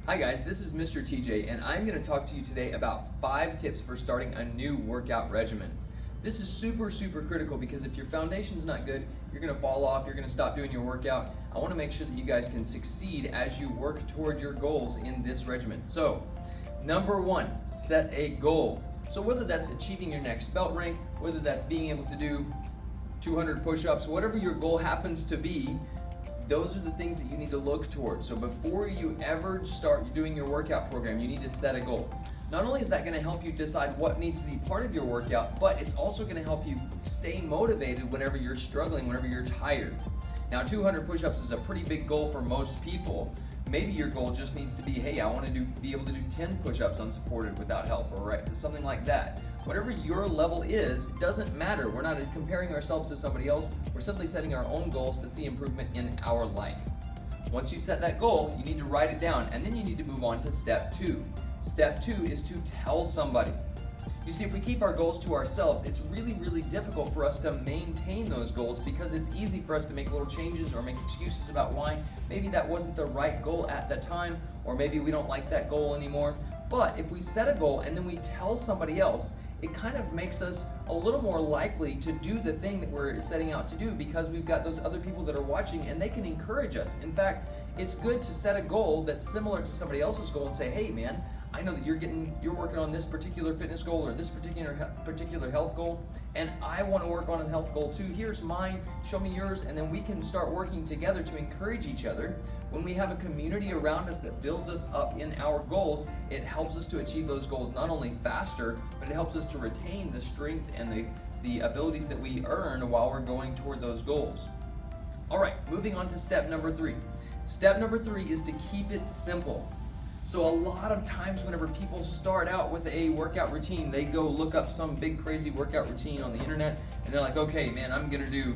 Hi guys, this is Mr. TJ and I'm going to talk to you today about 5 tips for starting a new workout regimen. This is super critical because if your foundation's not good, you're going to fall off, you're going to stop doing your workout. I want to make sure that you guys can succeed as you work toward your goals in this regimen. So, number 1, set a goal. So whether that's achieving your next belt rank, whether that's being able to do 200 push-ups, whatever your goal happens to be, those are the things that you need to look towards. So before you ever start doing your workout program, you need to set a goal. Not only is that going to help you decide what needs to be part of your workout, but it's also going to help you stay motivated whenever you're struggling, whenever you're tired. Now, 200 push-ups is a pretty big goal for most people. Maybe your goal just needs to be, hey, I want to be able to do 10 push-ups unsupported without help, or something like that. Whatever your level is, it doesn't matter. We're not comparing ourselves to somebody else. We're simply setting our own goals to see improvement in our life. Once you set that goal, you need to write it down, and then you need to move on to step 2. Step 2 is to tell somebody. You see, if we keep our goals to ourselves, it's really difficult for us to maintain those goals because it's easy for us to make little changes or make excuses about why maybe that wasn't the right goal at the time, or maybe we don't like that goal anymore. But if we set a goal and then we tell somebody else, it kind of makes us a little more likely to do the thing that we're setting out to do because we've got those other people that are watching and they can encourage us. In fact, it's good to set a goal that's similar to somebody else's goal and say, hey man, I know that you're working on this particular fitness goal or this particular health goal, and I want to work on a health goal too. Here's mine, show me yours, and then we can start working together to encourage each other. When we have a community around us that builds us up in our goals, it helps us to achieve those goals not only faster, but it helps us to retain the strength and the abilities that we earn while we're going toward those goals. All right, moving on to step number 3. Step number 3 is to keep it simple. So a lot of times whenever people start out with a workout routine, they go look up some big crazy workout routine on the internet and they're like, okay man, I'm gonna do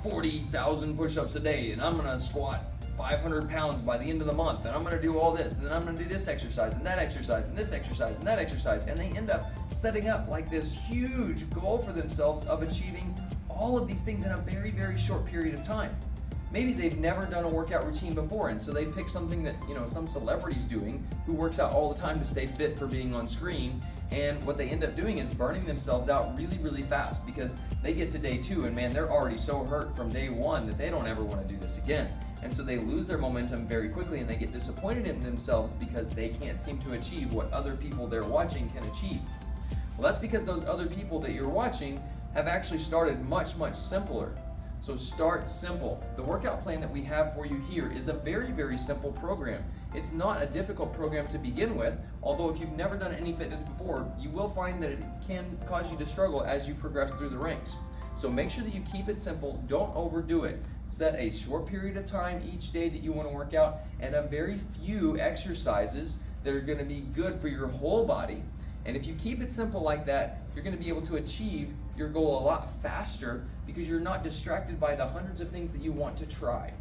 40,000 push-ups a day and I'm gonna squat 500 pounds by the end of the month, and I'm gonna do all this, and then I'm gonna do this exercise and that exercise and this exercise and that exercise, and they end up setting up like this huge goal for themselves of achieving all of these things in a very short period of time. Maybe they've never done a workout routine before, and so they pick something that some celebrity's doing who works out all the time to stay fit for being on screen, and what they end up doing is burning themselves out really fast because they get to day 2 and man, they're already so hurt from day 1 that they don't ever want to do this again. And so they lose their momentum very quickly and they get disappointed in themselves because they can't seem to achieve what other people they're watching can achieve. Well, that's because those other people that you're watching have actually started much simpler. So start simple. The workout plan that we have for you here is a very simple program. It's not a difficult program to begin with, although if you've never done any fitness before, you will find that it can cause you to struggle as you progress through the ranks. So make sure that you keep it simple, don't overdo it. Set a short period of time each day that you want to work out and a very few exercises that are going to be good for your whole body. And if you keep it simple like that, you're going to be able to achieve your goal a lot faster because you're not distracted by the hundreds of things that you want to try.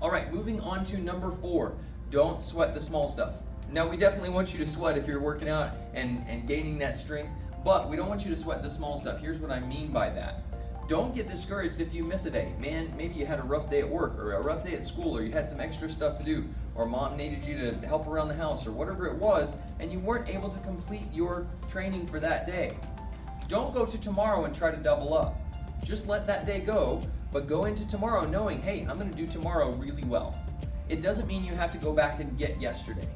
All right, moving on to number 4, don't sweat the small stuff. Now, we definitely want you to sweat if you're working out and gaining that strength, but we don't want you to sweat the small stuff. Here's what I mean by that. Don't get discouraged if you miss a day. Man, maybe you had a rough day at work or a rough day at school, or you had some extra stuff to do, or mom needed you to help around the house or whatever it was, and you weren't able to complete your training for that day. Don't go to tomorrow and try to double up. Just let that day go, but go into tomorrow knowing, hey, I'm gonna do tomorrow really well. It doesn't mean you have to go back and get yesterday.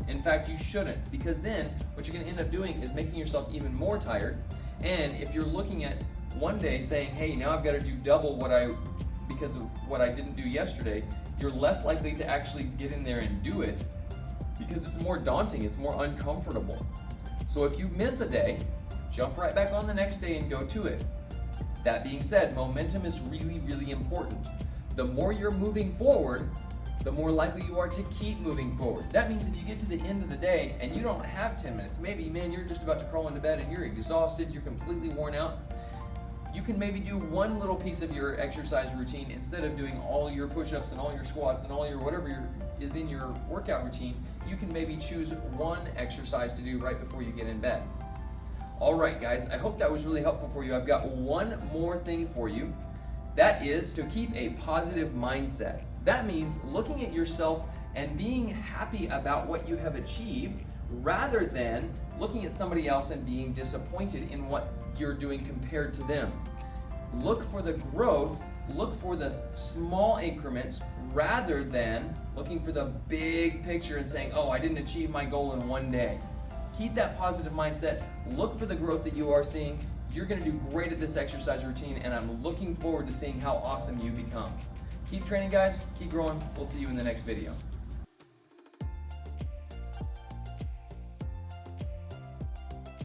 In fact, you shouldn't, because then what you're gonna end up doing is making yourself even more tired. And if you're looking at one day saying, hey, now I've got to do double because of what I didn't do yesterday, you're less likely to actually get in there and do it because it's more daunting, it's more uncomfortable. So if you miss a day, jump right back on the next day and go to it. That being said, momentum is really important. The more you're moving forward, the more likely you are to keep moving forward. That means if you get to the end of the day and you don't have 10 minutes, maybe, man, you're just about to crawl into bed and you're exhausted, you're completely worn out, you can maybe do one little piece of your exercise routine instead of doing all your push-ups and all your squats and all your whatever is in your workout routine. You can maybe choose one exercise to do right before you get in bed. All right, guys, I hope that was really helpful for you. I've got one more thing for you. That is to keep a positive mindset. That means looking at yourself and being happy about what you have achieved rather than looking at somebody else and being disappointed in what you're doing compared to them. Look for the growth, look for the small increments rather than looking for the big picture and saying, oh, I didn't achieve my goal in one day. Keep that positive mindset, look for the growth that you are seeing. You're going to do great at this exercise routine, and I'm looking forward to seeing how awesome you become. Keep training, guys, keep growing. We'll see you in the next video.